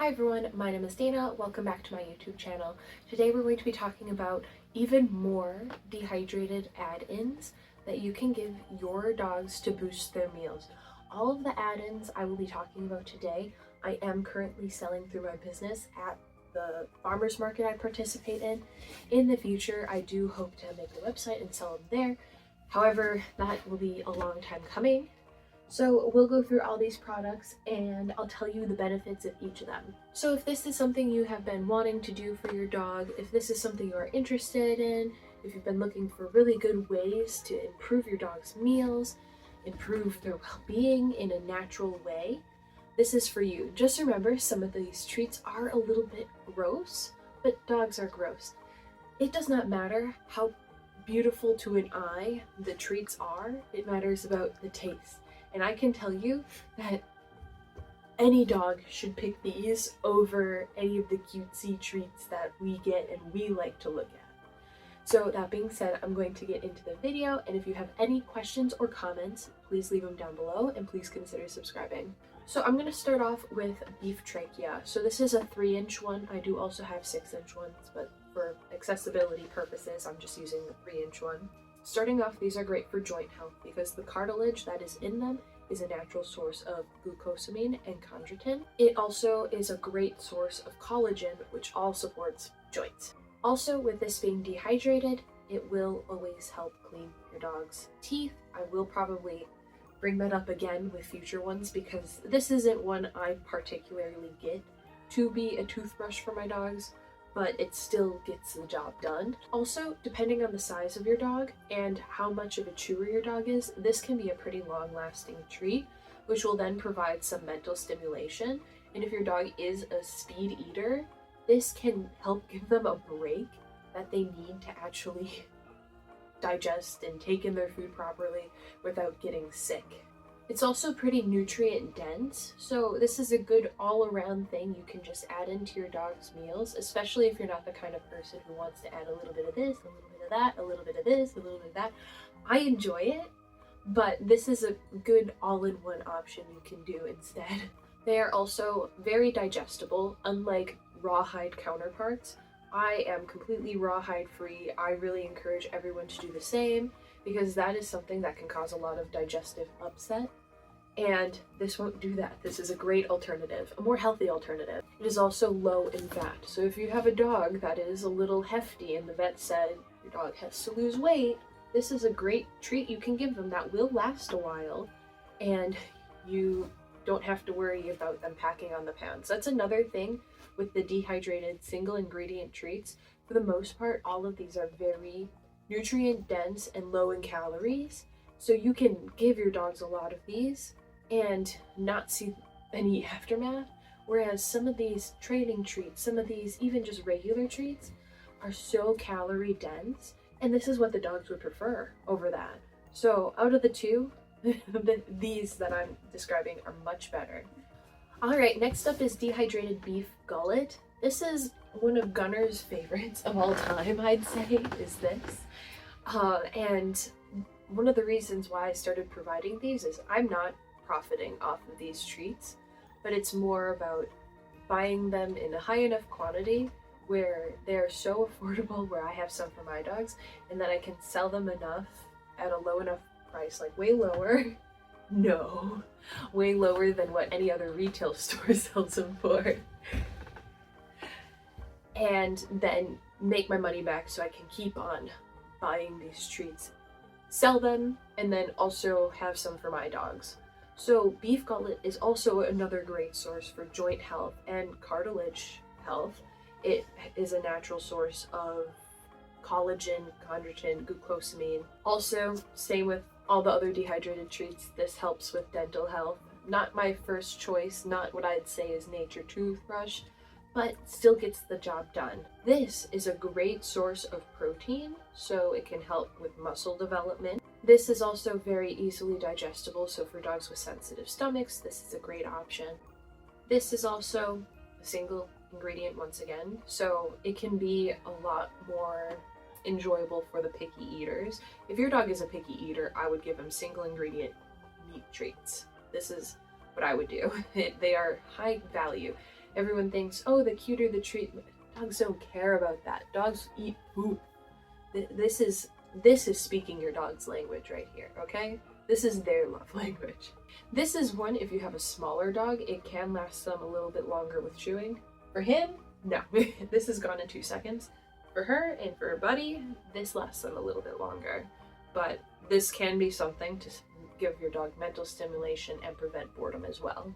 Hi everyone, my name is Dana. Welcome back to my YouTube channel. Today we're going to be talking about even more dehydrated add-ins that you can give your dogs to boost their meals. All of the add-ins I will be talking about today, I am currently selling through my business at the farmers market I participate in. In the future, I do hope to make a website and sell them there. However, that will be a long time coming. So we'll go through all these products and I'll tell you the benefits of each of them. So if this is something you have been wanting to do for your dog, if this is something you are interested in, if you've been looking for really good ways to improve your dog's meals, improve their well-being in a natural way, this is for you. Just remember, some of these treats are a little bit gross, but dogs are gross. It does not matter how beautiful to an eye the treats are, it matters about the taste. And I can tell you that any dog should pick these over any of the cutesy treats that we get and we like to look at. So that being said, I'm going to get into the video, and if you have any questions or comments, please leave them down below and please consider subscribing. So I'm going to start off with beef trachea. So this is a 3-inch one. I do also have 6-inch ones, but for accessibility purposes, I'm just using the 3-inch one. Starting off, these are great for joint health because the cartilage that is in them is a natural source of glucosamine and chondroitin. It also is a great source of collagen, which all supports joints. Also, with this being dehydrated, it will always help clean your dog's teeth. I will probably bring that up again with future ones because this isn't one I particularly get to be a toothbrush for my dogs, but it still gets the job done. Also, depending on the size of your dog and how much of a chewer your dog is, this can be a pretty long-lasting treat, which will then provide some mental stimulation. And if your dog is a speed eater, this can help give them a break that they need to actually digest and take in their food properly without getting sick. It's also pretty nutrient dense, so this is a good all-around thing you can just add into your dog's meals, especially if you're not the kind of person who wants to add a little bit of this, a little bit of that, a little bit of this, a little bit of that. I enjoy it, but this is a good all-in-one option you can do instead. They are also very digestible, unlike rawhide counterparts. I am completely rawhide free. I really encourage everyone to do the same, because that is something that can cause a lot of digestive upset, and this won't do that. This is a great alternative, a more healthy alternative. It is also low in fat, so if you have a dog that is a little hefty and the vet said your dog has to lose weight, this is a great treat you can give them that will last a while, and you don't have to worry about them packing on the pounds. That's another thing with the dehydrated single ingredient treats. For the most part, all of these are very nutrient dense and low in calories, so you can give your dogs a lot of these and not see any aftermath, whereas some of these training treats, some of these even just regular treats, are so calorie dense, and this is what the dogs would prefer over that. So out of the two, these that I'm describing are much better. Alright, next up is dehydrated beef gullet. This is one of Gunner's favorites of all time, I'd say, is this. And one of the reasons why I started providing these is I'm not profiting off of these treats, but it's more about buying them in a high enough quantity where they're so affordable, where I have some for my dogs, and then I can sell them enough at a low enough price, like way lower, way lower than what any other retail store sells them for, and then make my money back so I can keep on buying these treats, sell them, and then also have some for my dogs. So beef gullet is also another great source for joint health and cartilage health. It is a natural source of collagen, chondroitin, glucosamine. Also, same with all the other dehydrated treats, this helps with dental health. Not my first choice, not what I'd say is nature toothbrush, but still gets the job done. This is a great source of protein, so it can help with muscle development. This is also very easily digestible, so for dogs with sensitive stomachs, this is a great option. This is also a single ingredient once again, so it can be a lot more enjoyable for the picky eaters. If your dog is a picky eater, I would give him single ingredient meat treats. This is what I would do. They are high value. Everyone thinks, oh, the cuter the treat. Dogs don't care about that. Dogs eat poop. This is speaking your dog's language right here, okay? This is their love language. This is one, if you have a smaller dog, it can last them a little bit longer with chewing. For him, no. This is gone in 2 seconds. For her and for her buddy, this lasts them a little bit longer. But this can be something to give your dog mental stimulation and prevent boredom as well.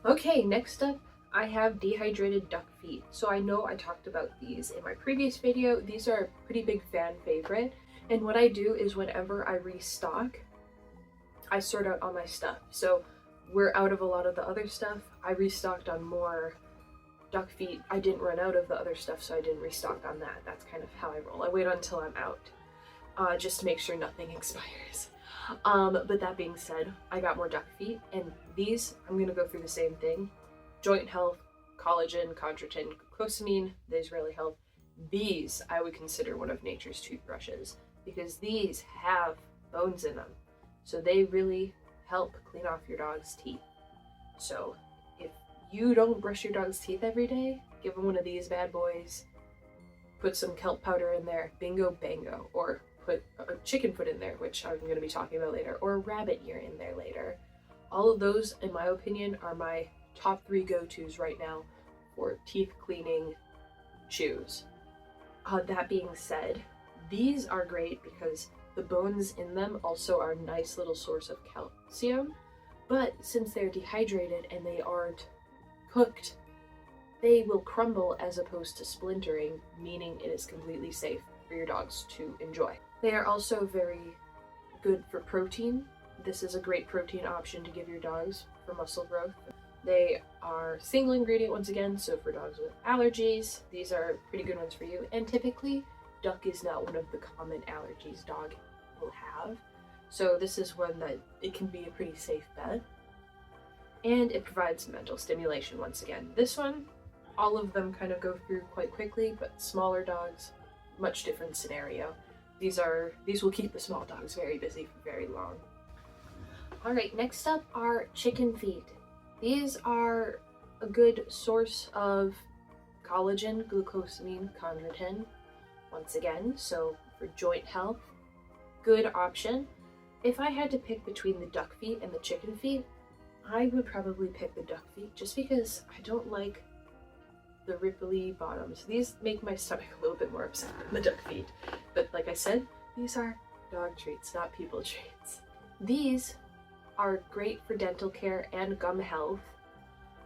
Okay, next up, I have dehydrated duck feet. So I know I talked about these in my previous video. These are a pretty big fan favorite. And what I do is whenever I restock, I sort out all my stuff. So we're out of a lot of the other stuff. I restocked on more duck feet. I didn't run out of the other stuff, so I didn't restock on that. That's kind of how I roll. I wait until I'm out, just to make sure nothing expires. But that being said, I got more duck feet, and these, I'm gonna go through the same thing. Joint health, collagen, chondroitin, glucosamine, these really help. These I would consider one of nature's toothbrushes because these have bones in them. So they really help clean off your dog's teeth. So if you don't brush your dog's teeth every day, give them one of these bad boys, put some kelp powder in there, bingo bango, or put a chicken foot in there, which I'm going to be talking about later, or a rabbit ear in there later. All of those, in my opinion, are my top 3 go-tos right now for teeth cleaning chews. That being said, these are great because the bones in them also are a nice little source of calcium, but since they're dehydrated and they aren't cooked, they will crumble as opposed to splintering, meaning it is completely safe for your dogs to enjoy. They are also very good for protein. This is a great protein option to give your dogs for muscle growth. They are single ingredient once again, so for dogs with allergies, these are pretty good ones for you. And typically, duck is not one of the common allergies dog will have. So this is one that it can be a pretty safe bet. And it provides mental stimulation once again. This one, all of them kind of go through quite quickly, but smaller dogs, much different scenario. These will keep the small dogs very busy for very long. All right, next up are chicken feet. These are a good source of collagen, glucosamine, chondroitin, once again, so for joint health, good option. If I had to pick between the duck feet and the chicken feet, I would probably pick the duck feet just because I don't like the ripply bottoms. These make my stomach a little bit more upset than the duck feet. But like I said, these are dog treats, not people treats. These are great for dental care and gum health.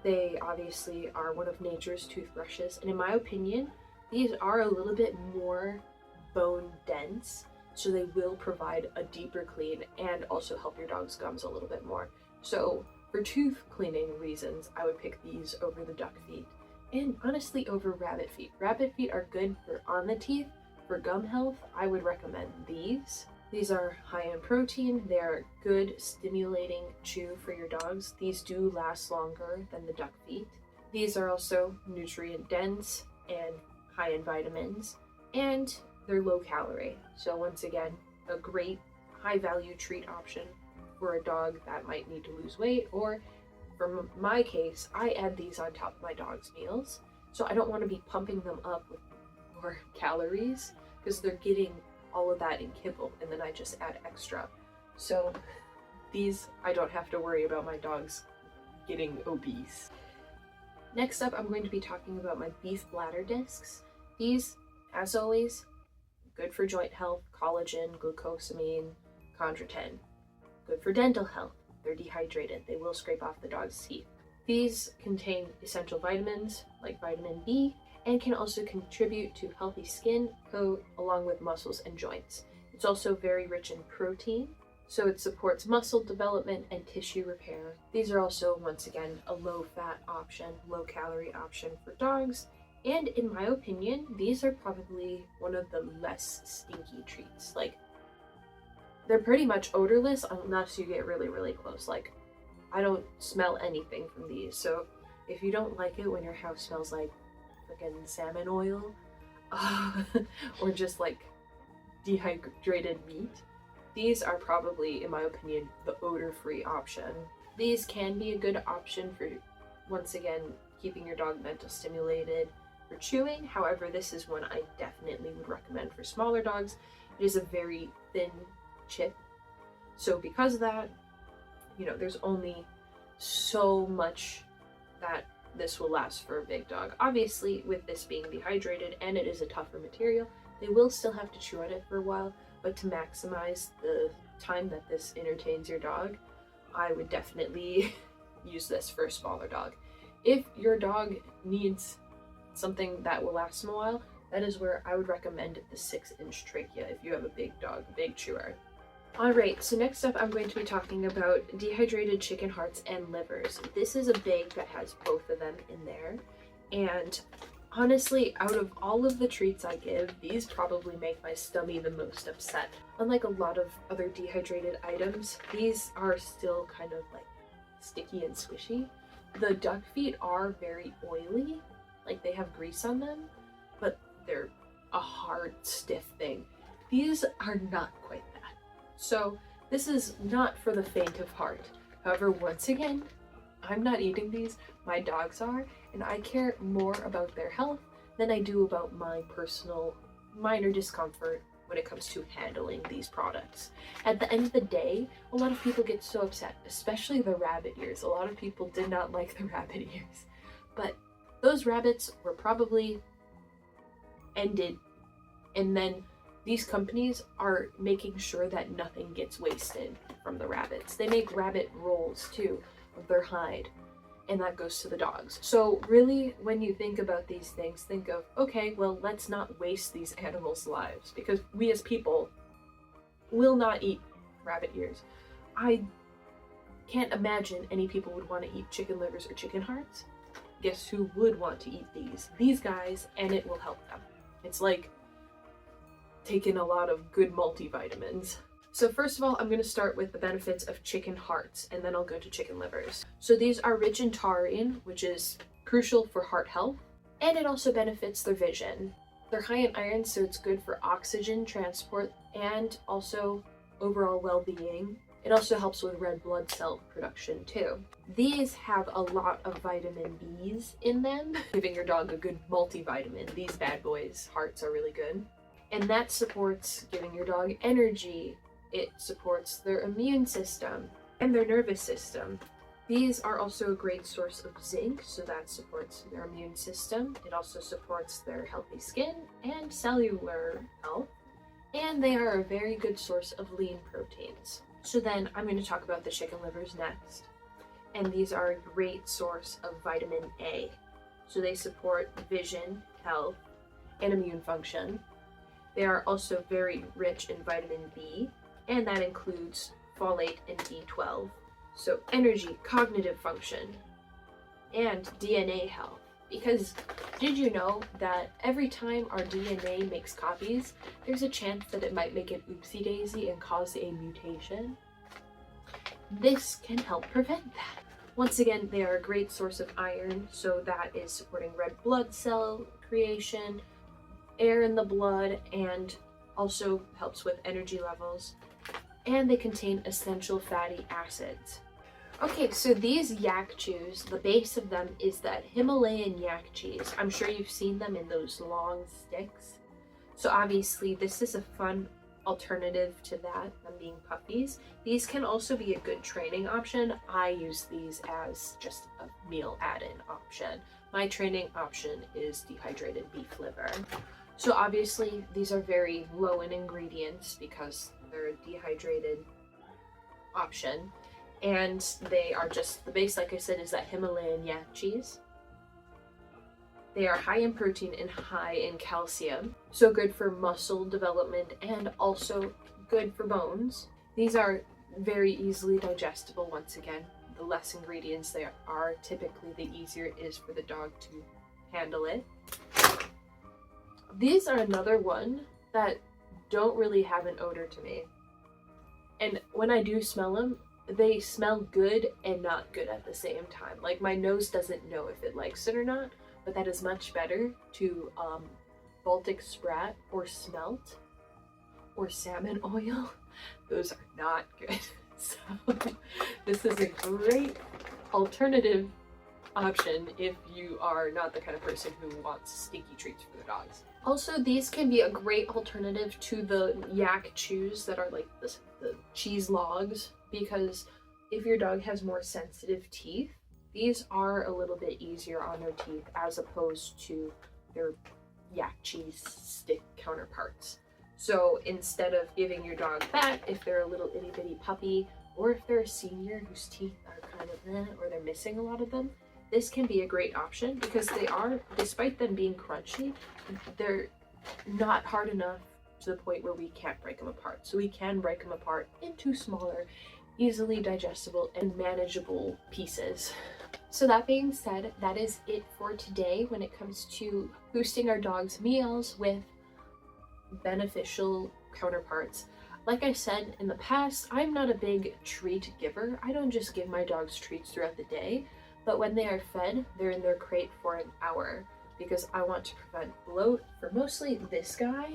They obviously are one of nature's toothbrushes, and in my opinion, these are a little bit more bone dense, so they will provide a deeper clean and also help your dog's gums a little bit more. So for tooth cleaning reasons, I would pick these over the duck feet, and honestly over rabbit feet. Rabbit feet are good for on the teeth. For gum health, I would recommend these. These are high in protein. They are good stimulating chew for your dogs. These do last longer than the duck feet. These are also nutrient dense and high in vitamins, and they're low calorie. So once again, a great high value treat option for a dog that might need to lose weight, or for my case, I add these on top of my dog's meals. So I don't want to be pumping them up with more calories because they're getting all of that in kibble, and then I just add extra. So these, I don't have to worry about my dogs getting obese. Next up, I'm going to be talking about my beef bladder discs. These, as always, good for joint health, collagen, glucosamine, chondroitin. Good for dental health. They're dehydrated. They will scrape off the dog's teeth. These contain essential vitamins like vitamin B, and can also contribute to healthy skin, coat, along with muscles and joints. It's also very rich in protein, so it supports muscle development and tissue repair. These are also, once again, a low-fat option, low-calorie option for dogs, and in my opinion, these are probably one of the less stinky treats. Like, they're pretty much odorless unless you get really, really close. Like, I don't smell anything from these, so if you don't like it when your house smells like freaking salmon oil, or just like dehydrated meat, these are probably, in my opinion, the odor-free option. These can be a good option for, once again, keeping your dog mental stimulated for chewing. However, this is one I definitely would recommend for smaller dogs. It is a very thin chip. So because of that, you know, there's only so much that this will last for a big dog. Obviously, with this being dehydrated and it is a tougher material, they will still have to chew on it for a while, but to maximize the time that this entertains your dog, I would definitely use this for a smaller dog. If your dog needs something that will last them a while, that is where I would recommend the 6-inch trachea if you have a big dog, a big chewer. Alright, so next up I'm going to be talking about dehydrated chicken hearts and livers. This is a bag that has both of them in there, and honestly, out of all of the treats I give, these probably make my stomach the most upset. Unlike a lot of other dehydrated items, these are still kind of like sticky and squishy. The duck feet are very oily, like they have grease on them, but they're a hard, stiff thing. These are not quite that. So this is not for the faint of heart. However, once again, I'm not eating these, my dogs are, and I care more about their health than I do about my personal minor discomfort when it comes to handling these products. At the end of the day, a lot of people get so upset, especially the rabbit ears. A lot of people did not like the rabbit ears, but those rabbits were probably ended, and then these companies are making sure that nothing gets wasted from the rabbits. They make rabbit rolls too of their hide, and that goes to the dogs. So really, when you think about these things, think of, okay, well, let's not waste these animals' lives, because we as people will not eat rabbit ears. I can't imagine any people would want to eat chicken livers or chicken hearts. Guess who would want to eat these? These guys, and it will help them. It's like taking a lot of good multivitamins. So first of all, I'm going to start with the benefits of chicken hearts, and then I'll go to chicken livers. So these are rich in taurine, which is crucial for heart health, and it also benefits their vision. They're high in iron, so it's good for oxygen transport and also overall well-being. It also helps with red blood cell production too. These have a lot of vitamin B's in them, giving your dog a good multivitamin. These bad boys' hearts are really good. And that supports giving your dog energy. It supports their immune system and their nervous system. These are also a great source of zinc, so that supports their immune system. It also supports their healthy skin and cellular health. And they are a very good source of lean proteins. So then I'm going to talk about the chicken livers next. And these are a great source of vitamin A. So they support vision, health, and immune function. They are also very rich in vitamin B, and that includes folate and B12. So energy, cognitive function, and DNA health. Because did you know that every time our DNA makes copies, there's a chance that it might make an oopsie daisy and cause a mutation? This can help prevent that. Once again, they are a great source of iron, so that is supporting red blood cell creation, air in the blood, and also helps with energy levels. And they contain essential fatty acids. Okay, so these yak chews, the base of them is that Himalayan yak cheese. I'm sure you've seen them in those long sticks. So obviously this is a fun alternative to that, them being puppies. These can also be a good training option. I use these as just a meal add-in option. My training option is dehydrated beef liver. So obviously these are very low in ingredients because they're a dehydrated option. And they are just, the base, like I said, is that Himalayan yak cheese. They are high in protein and high in calcium, so good for muscle development and also good for bones. These are very easily digestible. Once again, the less ingredients there are, typically the easier it is for the dog to handle it. These are another one that don't really have an odor to me. And when I do smell them, they smell good and not good at the same time. Like, my nose doesn't know if it likes it or not, but that is much better to Baltic sprat or smelt or salmon oil. Those are not good. So this is a great alternative option if you are not the kind of person who wants stinky treats for their dogs. Also, these can be a great alternative to the yak chews that are like the cheese logs, because if your dog has more sensitive teeth, these are a little bit easier on their teeth as opposed to their yak cheese stick counterparts. So instead of giving your dog that, if they're a little itty bitty puppy, or if they're a senior whose teeth are kind of or they're missing a lot of them, this can be a great option because they are, despite them being crunchy, they're not hard enough to the point where we can't break them apart. So we can break them apart into smaller, easily digestible and manageable pieces. So that being said, that is it for today when it comes to boosting our dog's meals with beneficial counterparts. Like I said in the past, I'm not a big treat giver. I don't just give my dogs treats throughout the day, but when they are fed, they're in their crate for an hour because I want to prevent bloat for mostly this guy,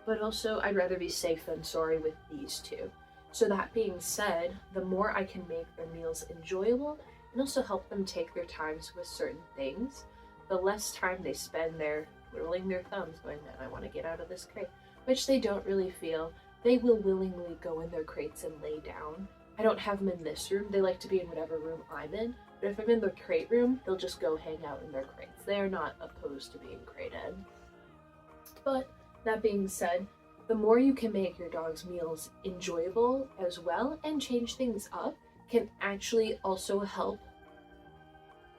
but also I'd rather be safe than sorry with these two. So that being said, the more I can make their meals enjoyable and also help them take their times with certain things, the less time they spend there twiddling their thumbs going, man, I want to get out of this crate, which they don't really feel. They will willingly go in their crates and lay down. I don't have them in this room. They like to be in whatever room I'm in. But if I'm in the crate room, they'll just go hang out in their crates. They are not opposed to being crated. But that being said, the more you can make your dog's meals enjoyable as well and change things up can actually also help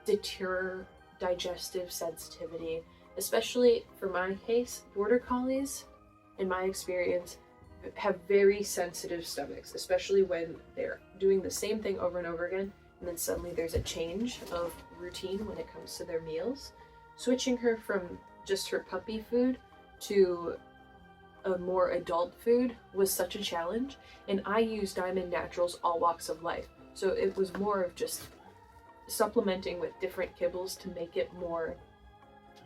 deter digestive sensitivity, especially for my case. Border collies, in my experience, have very sensitive stomachs, especially when they're doing the same thing over and over again, and then suddenly there's a change of routine when it comes to their meals. Switching her from just her puppy food to a more adult food was such a challenge, and I use Diamond Naturals all walks of life, so it was more of just supplementing with different kibbles to make it more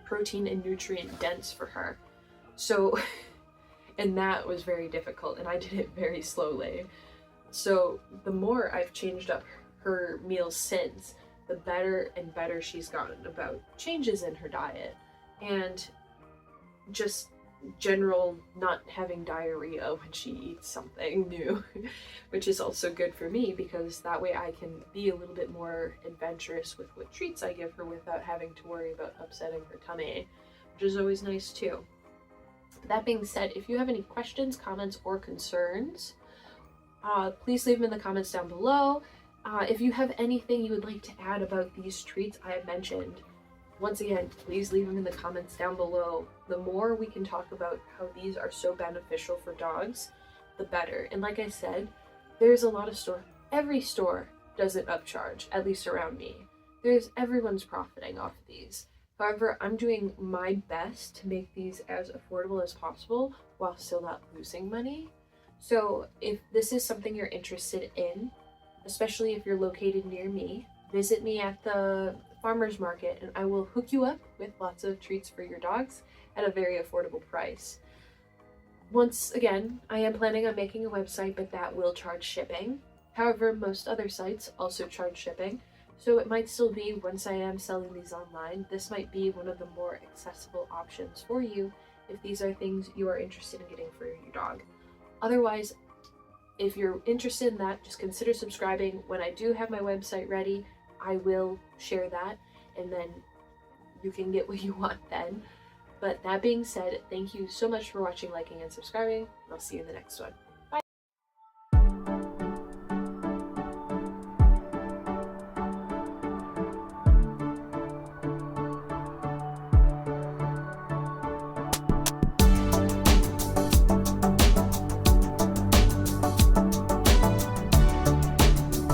protein and nutrient dense for her. So and that was very difficult, and I did it very slowly. So the more I've changed up her meals since, the better and better she's gotten about changes in her diet and just general not having diarrhea when she eats something new, which is also good for me because that way I can be a little bit more adventurous with what treats I give her without having to worry about upsetting her tummy, which is always nice too. That being said, if you have any questions, comments, or concerns, please leave them in the comments down below. If you have anything you would like to add about these treats I have mentioned, once again, please leave them in the comments down below. The more we can talk about how these are so beneficial for dogs, the better. And like I said, there's a lot of every store does it upcharge, at least around me. Everyone's profiting off of these. However, I'm doing my best to make these as affordable as possible while still not losing money. So if this is something you're interested in, especially if you're located near me, visit me at the farmer's market and I will hook you up with lots of treats for your dogs at a very affordable price. Once again, I am planning on making a website, but that will charge shipping. However, most other sites also charge shipping. So it might still be, once I am selling these online, this might be one of the more accessible options for you if these are things you are interested in getting for your dog. Otherwise, if you're interested in that, just consider subscribing. When I do have my website ready, I will share that, and then you can get what you want then. But that being said, thank you so much for watching, liking, and subscribing. I'll see you in the next one.